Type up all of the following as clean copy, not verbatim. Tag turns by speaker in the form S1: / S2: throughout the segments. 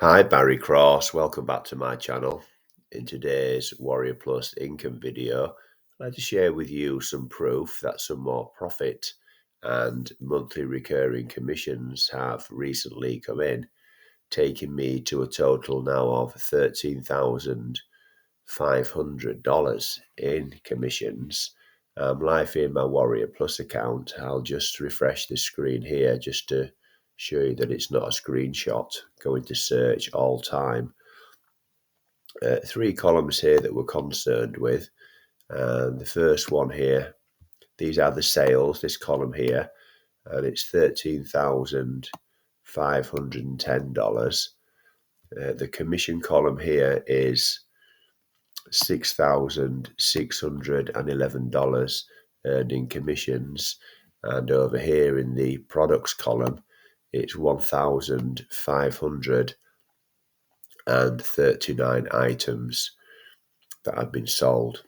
S1: Hi, Barry Cross. Welcome back to my channel. In today's Warrior Plus income video, I'd like to share with you some proof that some more profit and monthly recurring commissions have recently come in, taking me to a total now of $13,500 in commissions. Live in my Warrior Plus account. I'll just refresh the screen here just to show you that it's not a screenshot. Go into search all time. Three columns here that we're concerned with. And the first one here, these are the sales, this column here, and it's $13,510. The commission column here is $6,611 earned in commissions, and over here in the products column it's 1,539 items that have been sold.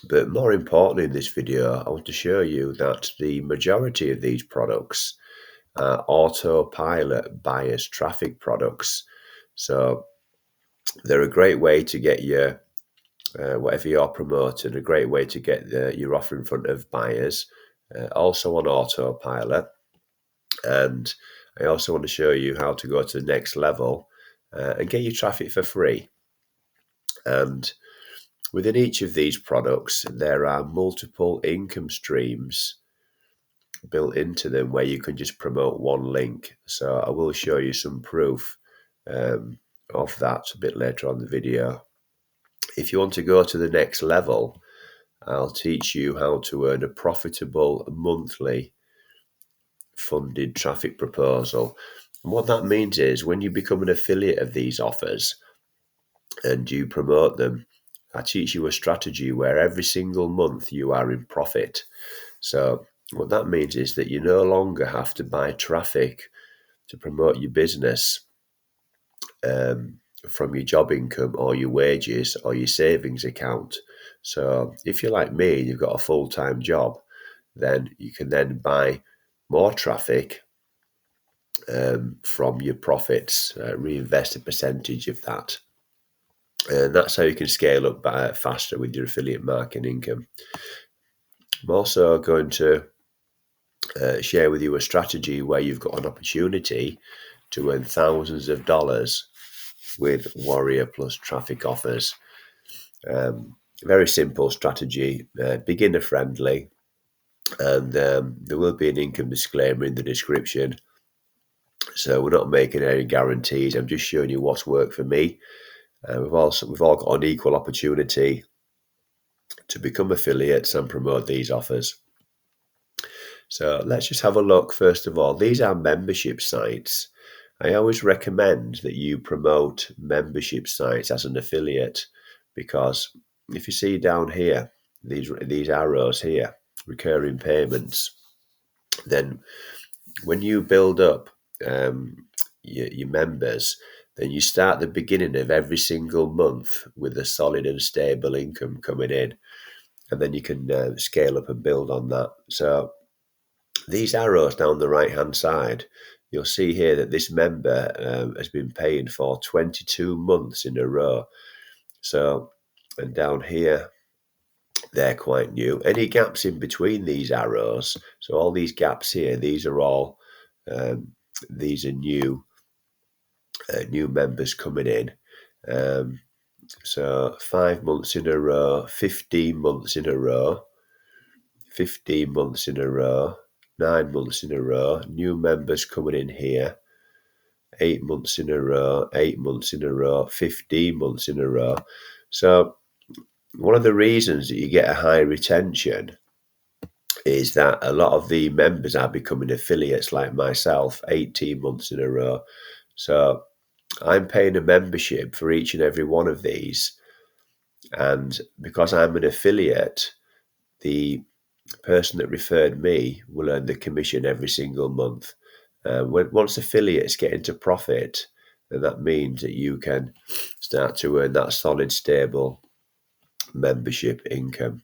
S1: But more importantly in this video, I want to show you that the majority of these products are autopilot buyers traffic products. So they're a great way to get your whatever you're promoting, a great way to get your offer in front of buyers, also on autopilot. And I also want to show you how to go to the next level and get your traffic for free. And within each of these products, there are multiple income streams built into them where you can just promote one link. So I will show you some proof of that a bit later on the video. If you want to go to the next level, I'll teach you how to earn a profitable monthly funded traffic proposal. And what that means is when you become an affiliate of these offers and you promote them, I teach you a strategy where every single month you are in profit. So what that means is that you no longer have to buy traffic to promote your business from your job income or your wages or your savings account. So if you're like me, you've got a full-time job, then you can then buy more traffic from your profits, reinvest a percentage of that. And that's how you can scale up faster with your affiliate marketing income. I'm also going to share with you a strategy where you've got an opportunity to earn thousands of dollars with Warrior Plus traffic offers. Very simple strategy, beginner friendly, and there will be an income disclaimer in the description. So we're not making any guarantees. I'm just showing you what's worked for me. We've all got an equal opportunity to become affiliates and promote these offers. So let's just have a look. First of all, these are membership sites. I always recommend that you promote membership sites as an affiliate, because if you see down here, these arrows here, recurring payments, then when you build up your members, then you start the beginning of every single month with a solid and stable income coming in, and then you can scale up and build on that. So these arrows down the right hand side, you'll see here that this member has been paying for 22 months in a row. So, and down here, they're quite new. Any gaps in between these arrows, so all these gaps here, these are all these are new members coming in. So 5 months in a row, 15 months in a row, 15 months in a row, 9 months in a row, new members coming in here, 8 months in a row, 8 months in a row, 15 months in a row. So one of the reasons that you get a high retention is that a lot of the members are becoming affiliates like myself, 18 months in a row. So I'm paying a membership for each and every one of these. And because I'm an affiliate, the person that referred me will earn the commission every single month. Once affiliates get into profit, then that means that you can start to earn that solid, stable membership income.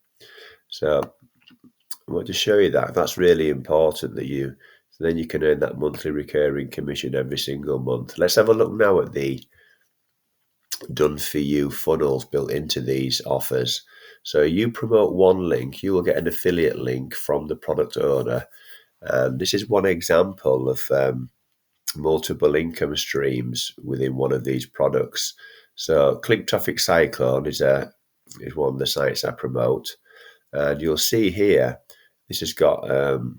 S1: So I want to show you that. That's really important, that you then you can earn that monthly recurring commission every single month. Let's have a look now at the done for you funnels built into these offers. So you promote one link, you will get an affiliate link from the product owner. And this is one example of multiple income streams within one of these products. So Click Traffic Cyclone is one of the sites I promote. And you'll see here, this has got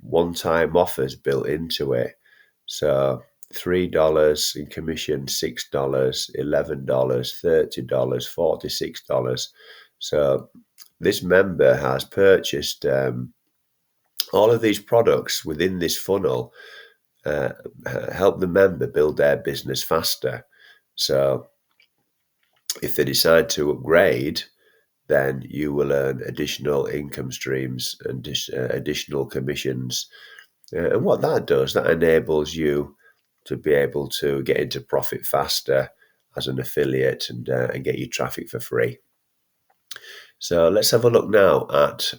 S1: one-time offers built into it. So $3 in commission, $6, $11, $30, $46. So this member has purchased all of these products within this funnel, help the member build their business faster. So if they decide to upgrade, then you will earn additional income streams and additional commissions. And what that does, that enables you to be able to get into profit faster as an affiliate and get your traffic for free. So let's have a look now at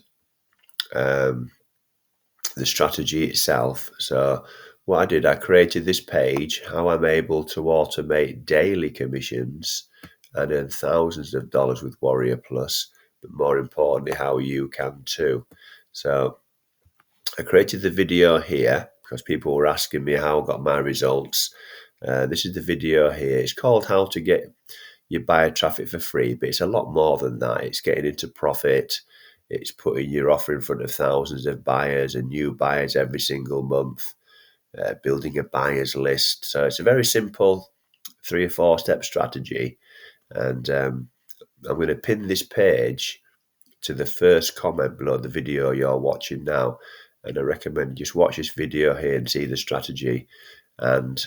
S1: the strategy itself. So what I did, I created this page, how I'm able to automate daily commissions and earn thousands of dollars with Warrior Plus, but more importantly, how you can too. So I created the video here because people were asking me how I got my results. This is the video here. It's called How to Get Your Buyer Traffic for Free, but it's a lot more than that. It's getting into profit. It's putting your offer in front of thousands of buyers and new buyers every single month, building a buyer's list. So it's a very simple 3 or 4 step strategy. And I'm going to pin this page to the first comment below the video you're watching now. And I recommend just watch this video here and see the strategy. And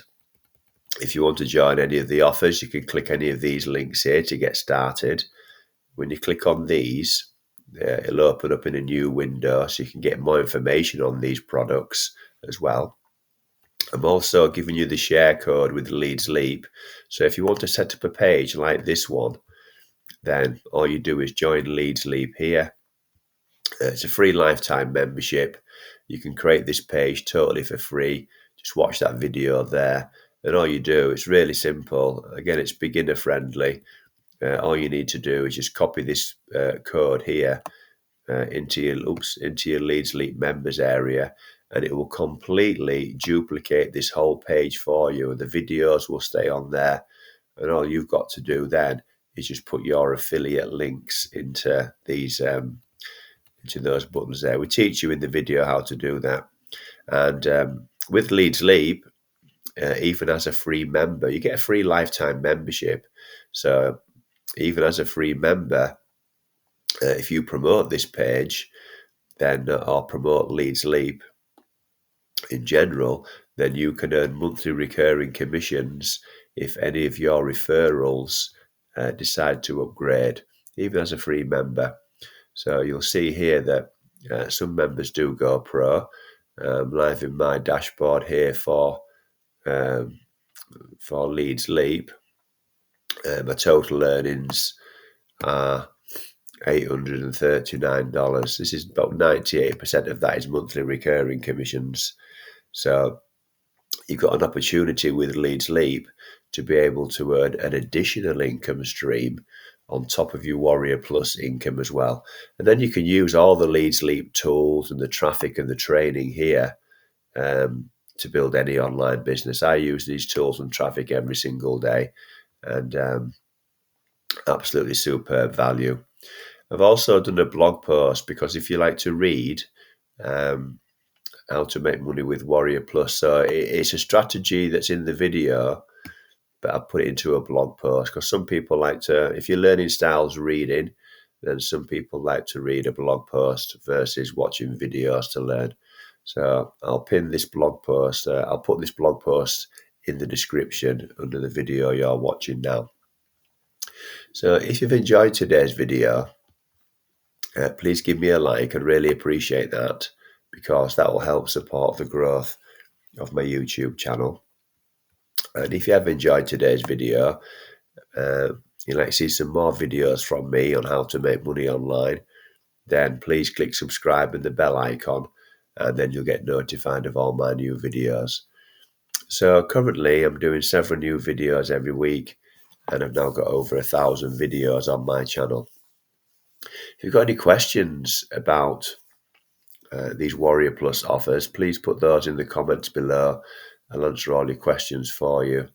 S1: if you want to join any of the offers, you can click any of these links here to get started. When you click on these, it'll open up in a new window so you can get more information on these products as well. I'm also giving you the share code with Leads Leap. So if you want to set up a page like this one, then all you do is join Leads Leap here. It's a free lifetime membership. You can create this page totally for free. Just watch that video there. And all you do, it's really simple. Again, it's beginner friendly. All you need to do is just copy this code here into your Leads Leap members area, and it will completely duplicate this whole page for you. And the videos will stay on there. And all you've got to do then is just put your affiliate links into these into those buttons there. We teach you in the video how to do that. And with Leads Leap, even as a free member, you get a free lifetime membership. So even as a free member, if you promote this page, then or promote Leads Leap in general, then you can earn monthly recurring commissions if any of your referrals decide to upgrade, even as a free member. So you'll see here that some members do go pro. Live in my dashboard here for Leads Leap, my total earnings are $839. This is about 98% of that is monthly recurring commissions. So you've got an opportunity with Leads Leap to be able to earn an additional income stream on top of your Warrior Plus income as well. And then you can use all the Leads Leap tools and the traffic and the training here to build any online business. I use these tools and traffic every single day, and absolutely superb value. I've also done a blog post because if you like to read how to make money with Warrior Plus, so it's a strategy that's in the video, but I'll put it into a blog post because some people like to, if your learning style's reading, then some people like to read a blog post versus watching videos to learn. So I'll pin this blog post, I'll put this blog post in the description under the video you're watching now. So if you've enjoyed today's video, please give me a like. I'd really appreciate that because that will help support the growth of my YouTube channel. And if you have enjoyed today's video, you'd like to see some more videos from me on how to make money online, then please click subscribe and the bell icon, and then you'll get notified of all my new videos. So currently I'm doing several new videos every week, and I've now got over 1,000 videos on my channel. If you've got any questions about these Warrior Plus offers, please put those in the comments below. I'll answer all your questions for you.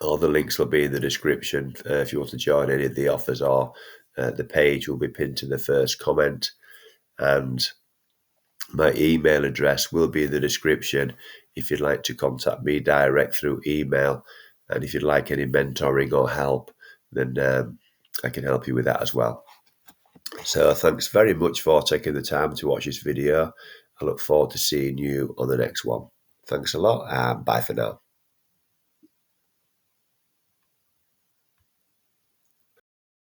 S1: All the links will be in the description if you want to join any of the offers, or the page will be pinned to the first comment, and my email address will be in the description if you'd like to contact me direct through email. And if you'd like any mentoring or help, then I can help you with that as well. So thanks very much for taking the time to watch this video. I look forward to seeing you on the next one. Thanks a lot, and bye for now.